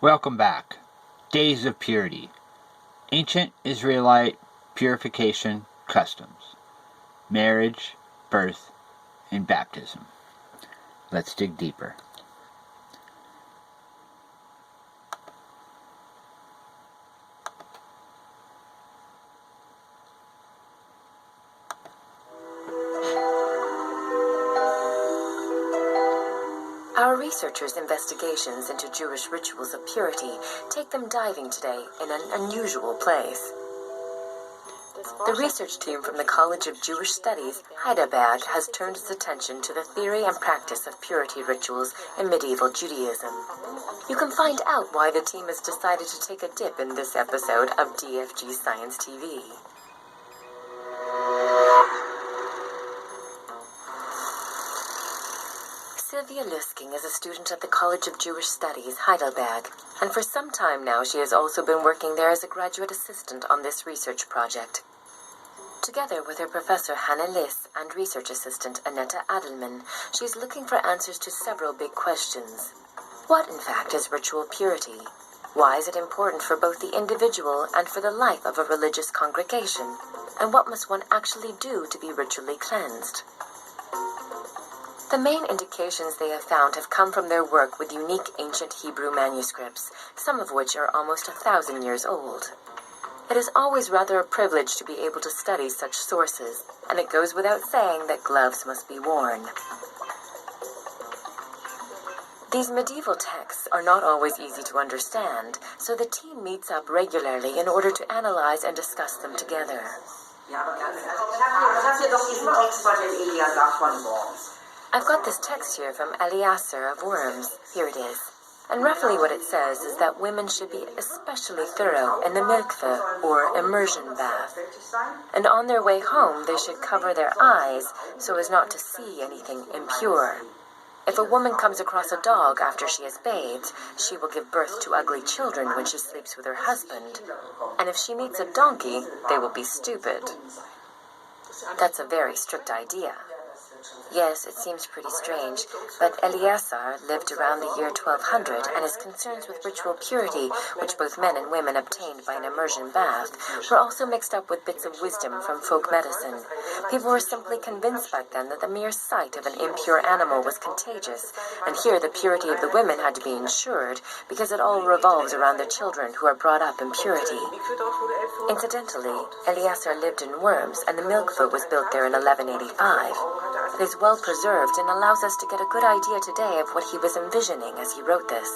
Welcome back. Days of Purity. Ancient Israelite Purification Customs. Marriage, birth, and baptism. Let's dig deeper. Our researchers' investigations into Jewish rituals of purity take them diving today in an unusual place. The research team from the College of Jewish Studies, Heidelberg, has turned its attention to the theory and practice of purity rituals in medieval Judaism. You can find out why the team has decided to take a dip in this episode of DFG Science TV. Sylvia Lusking is a student at the College of Jewish Studies, Heidelberg, and for some time now she has also been working there as a graduate assistant on this research project. Together with her professor Hannah Liss and research assistant Annetta Adelman, she is looking for answers to several big questions. What, in fact, is ritual purity? Why is it important for both the individual and for the life of a religious congregation? And what must one actually do to be ritually cleansed? The main indications they have found have come from their work with unique ancient Hebrew manuscripts, some of which are almost 1,000 years old. It is always rather a privilege to be able to study such sources, and it goes without saying that gloves must be worn. These medieval texts are not always easy to understand, so the team meets up regularly in order to analyze and discuss them together. I've got this text here from Eliezer of Worms. Here it is. And roughly what it says is that women should be especially thorough in the mikveh, or immersion bath. And on their way home, they should cover their eyes so as not to see anything impure. If a woman comes across a dog after she has bathed, she will give birth to ugly children when she sleeps with her husband. And if she meets a donkey, they will be stupid. That's a very strict idea. Yes, it seems pretty strange, but Eliezer lived around the year 1200, and his concerns with ritual purity, which both men and women obtained by an immersion bath, were also mixed up with bits of wisdom from folk medicine. People were simply convinced back then that the mere sight of an impure animal was contagious, and here the purity of the women had to be ensured, because it all revolves around the children who are brought up in purity. Incidentally, Eliezer lived in Worms, and the mikveh was built there in 1185. It is well preserved and allows us to get a good idea today of what he was envisioning as he wrote this.